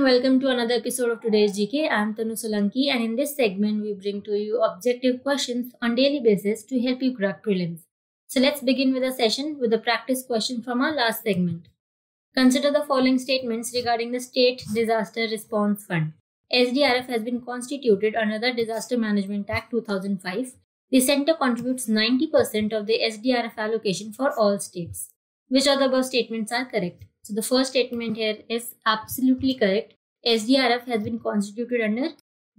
welcome to another episode of today's GK. I'm Tanu Solanki, and in this segment, we bring to you objective questions on daily basis to help you crack prelims. So let's begin with a session with a practice question from our last segment. Consider the following statements regarding the State Disaster Response Fund. SDRF has been constituted under the Disaster Management Act 2005. The centre contributes 90% of the SDRF allocation for all states. Which of the above statements are correct? So the first statement here is absolutely correct. SDRF has been constituted under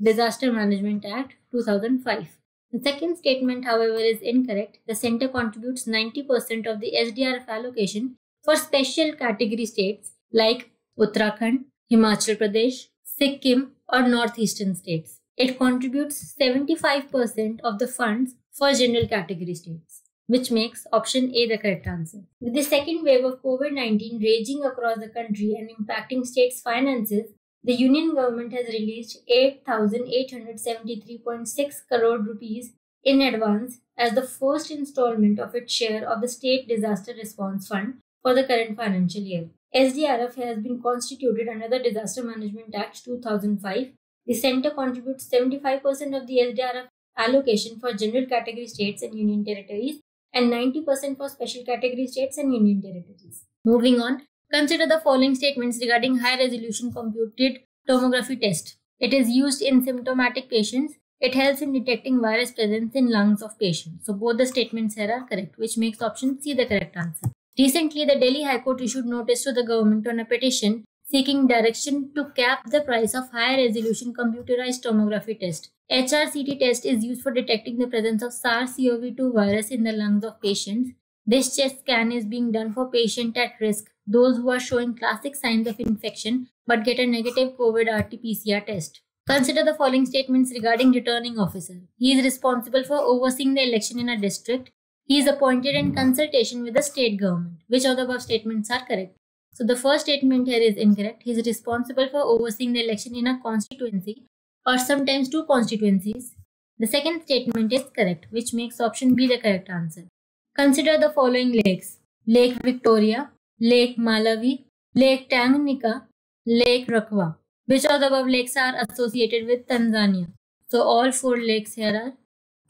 Disaster Management Act 2005. The second statement, however, is incorrect. The centre contributes 90% of the SDRF allocation for special category states like Uttarakhand, Himachal Pradesh, Sikkim or northeastern states. It contributes 75% of the funds for general category states, which makes option A the correct answer. With the second wave of COVID-19 raging across the country and impacting states' finances, the Union government has released 8,873.6 crore rupees in advance as the first installment of its share of the State Disaster Response Fund for the current financial year. SDRF has been constituted under the Disaster Management Act 2005. The centre contributes 75% of the SDRF allocation for general category states and union territories and 90% for special category states and union territories. Moving on, consider the following statements regarding high-resolution computed tomography test. It is used in symptomatic patients. It helps in detecting virus presence in lungs of patients. So both the statements here are correct, which makes option C the correct answer. Recently, the Delhi High Court issued notice to the government on a petition seeking direction to cap the price of high-resolution computerized tomography test. HRCT test is used for detecting the presence of SARS-CoV-2 virus in the lungs of patients. This chest scan is being done for patients at risk, those who are showing classic signs of infection but get a negative COVID RT-PCR test. Consider the following statements regarding returning officer. He is responsible for overseeing the election in a district. He is appointed in consultation with the state government. Which of the above statements are correct? So the first statement here is incorrect. He is responsible for overseeing the election in a constituency or sometimes two constituencies. The second statement is correct, which makes option B the correct answer. Consider the following lakes: Lake Victoria, Lake Malawi, Lake Tanganyika, Lake Rakwa. Which of the above lakes are associated with Tanzania? So all four lakes here are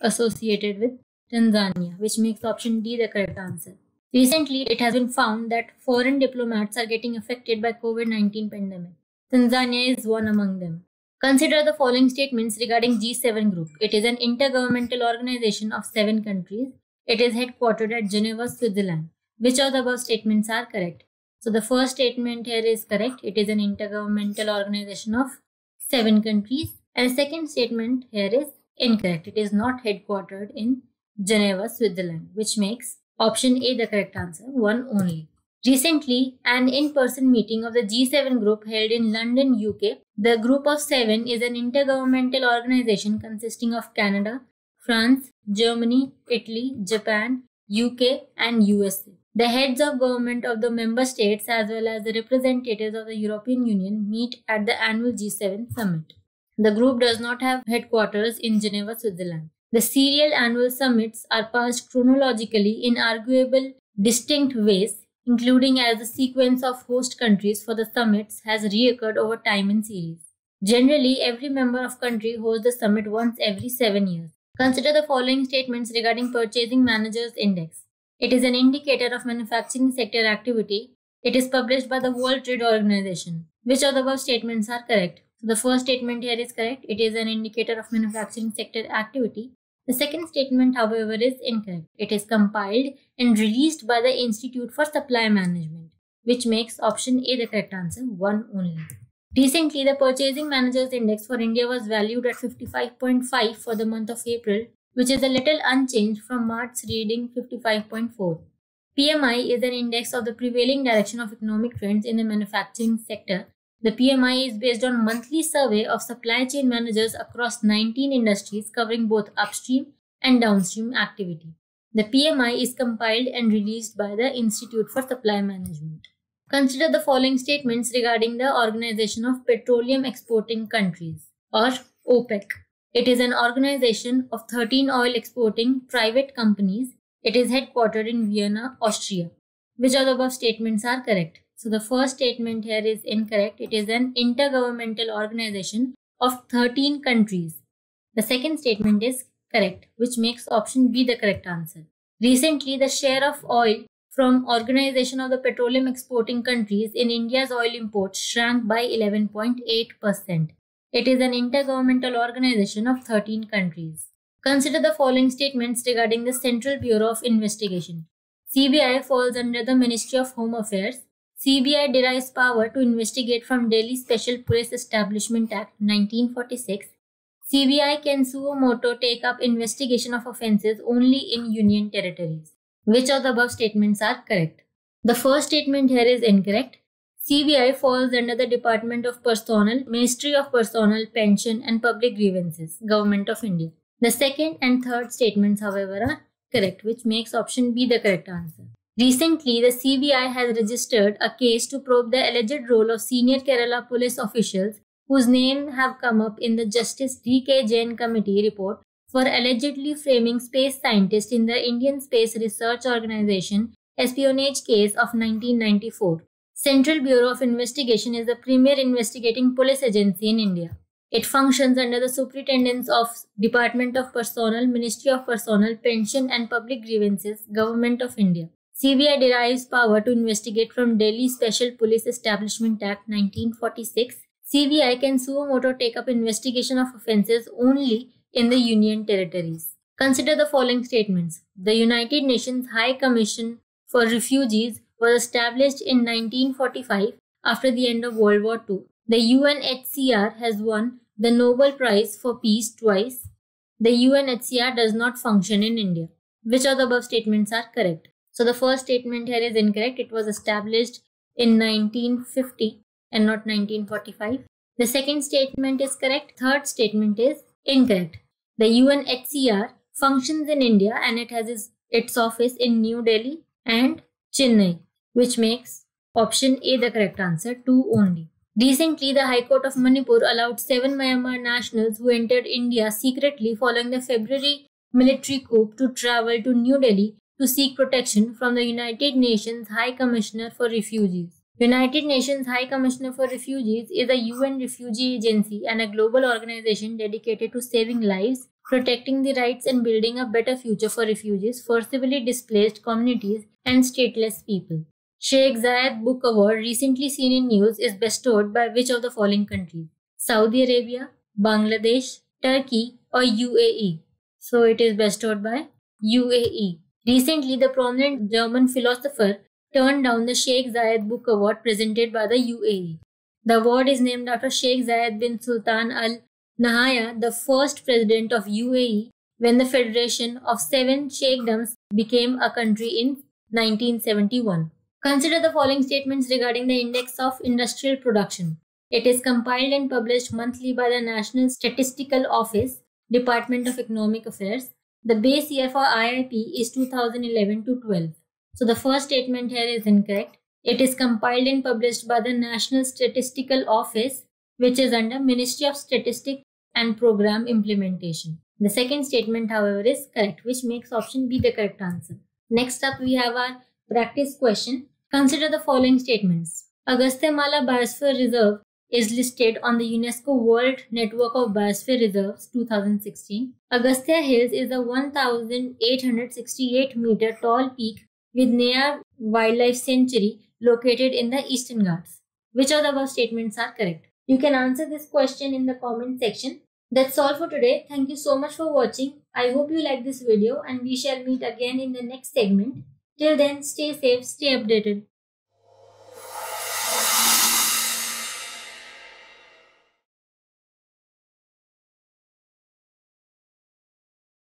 associated with Tanzania, which makes option D the correct answer. Recently, it has been found that foreign diplomats are getting affected by COVID-19 pandemic. Tanzania is one among them. Consider the following statements regarding G7 group. It is an intergovernmental organization of 7 countries. It is headquartered at Geneva, Switzerland. Which of the above statements are correct? So the first statement here is correct. It is an intergovernmental organization of 7 countries. And the second statement here is incorrect. It is not headquartered in Geneva, Switzerland, which makes option A the correct answer, one only. Recently, an in-person meeting of the G7 group held in London, UK. The group of 7 is an intergovernmental organization consisting of Canada, France, Germany, Italy, Japan, UK and USA. The heads of government of the member states as well as the representatives of the European Union meet at the annual G7 summit. The group does not have headquarters in Geneva, Switzerland. The serial annual summits are passed chronologically in arguable distinct ways, including as the sequence of host countries for the summits has reoccurred over time in series. Generally, every member of country hosts the summit once every 7 years. Consider the following statements regarding Purchasing Managers Index. It is an indicator of manufacturing sector activity. It is published by the World Trade Organization. Which of the above statements are correct? So the first statement here is correct. It is an indicator of manufacturing sector activity. The second statement, however, is incorrect. It is compiled and released by the Institute for Supply Management, which makes option A the correct answer, one only. Recently, the Purchasing Managers Index for India was valued at 55.5 for the month of April, which is a little unchanged from March's reading 55.4. PMI is an index of the prevailing direction of economic trends in the manufacturing sector. The PMI is based on monthly survey of supply chain managers across 19 industries covering both upstream and downstream activity. The PMI is compiled and released by the Institute for Supply Management. Consider the following statements regarding the Organization of Petroleum Exporting Countries or OPEC. It is an organization of 13 oil exporting private companies. It is headquartered in Vienna, Austria. Which of the above statements are correct? So the first statement here is incorrect. It is an intergovernmental organization of 13 countries. The second statement is correct, which makes option B the correct answer. Recently, the share of oil from Organization of the Petroleum Exporting Countries in India's oil imports shrank by 11.8%. It is an intergovernmental organization of 13 countries. Consider the following statements regarding the Central Bureau of Investigation. CBI falls under the Ministry of Home Affairs. CBI derives power to investigate from Delhi Special Police Establishment Act 1946. CBI can suo moto take up investigation of offences only in union territories. Which of the above statements are correct? The first statement here is incorrect. CBI falls under the Department of Personnel, Ministry of Personnel, Pension and Public Grievances, Government of India. The second and third statements, however, are correct, which makes option B the correct answer. Recently, the CBI has registered a case to probe the alleged role of senior Kerala police officials whose names have come up in the Justice D.K. Jain Committee report for allegedly framing space scientists in the Indian Space Research Organization espionage case of 1994. Central Bureau of Investigation is the premier investigating police agency in India. It functions under the Superintendence of Department of Personnel, Ministry of Personnel, Pension and Public Grievances, Government of India. CBI derives power to investigate from Delhi Special Police Establishment Act 1946. CBI can suo moto take up investigation of offences only in the Union territories. Consider the following statements. The United Nations High Commission for Refugees was established in 1945 after the end of World War II. The UNHCR has won the Nobel Prize for Peace twice. The UNHCR does not function in India. Which of the above statements are correct? So the first statement here is incorrect. It was established in 1950 and not 1945. The second statement is correct. Third statement is incorrect. The UNHCR functions in India and it has its office in New Delhi and Chennai, which makes option A the correct answer, 2 only. Recently, the High Court of Manipur allowed 7 Myanmar nationals who entered India secretly following the February military coup to travel to New Delhi to seek protection from the United Nations High Commissioner for Refugees. United Nations High Commissioner for Refugees is a UN refugee agency and a global organization dedicated to saving lives, protecting the rights and building a better future for refugees, forcibly displaced communities and stateless people. Sheikh Zayed Book Award recently seen in news is bestowed by which of the following countries? Saudi Arabia, Bangladesh, Turkey or UAE? So it is bestowed by UAE. Recently, the prominent German philosopher turned down the Sheikh Zayed Book Award presented by the UAE. The award is named after Sheikh Zayed bin Sultan Al Nahyan, the first president of UAE when the Federation of 7 Sheikdoms became a country in 1971. Consider the following statements regarding the Index of Industrial Production. It is compiled and published monthly by the National Statistical Office, Department of Economic Affairs. The base year for IIP is 2011 to 12. So the first statement here is incorrect. It is compiled and published by the National Statistical Office, which is under Ministry of Statistics and Program Implementation. The second statement, however, is correct, which makes option B the correct answer. Next up, we have our practice question. Consider the following statements. Agasthyamala Biosphere Reserve is listed on the UNESCO World Network of Biosphere Reserves 2016. Agastya Hills is a 1,868 meter tall peak with Near Wildlife Sanctuary located in the Eastern Ghats. Which of the above statements are correct? You can answer this question in the comment section. That's all for today. Thank you so much for watching. I hope you like this video and we shall meet again in the next segment. Till then, stay safe, stay updated.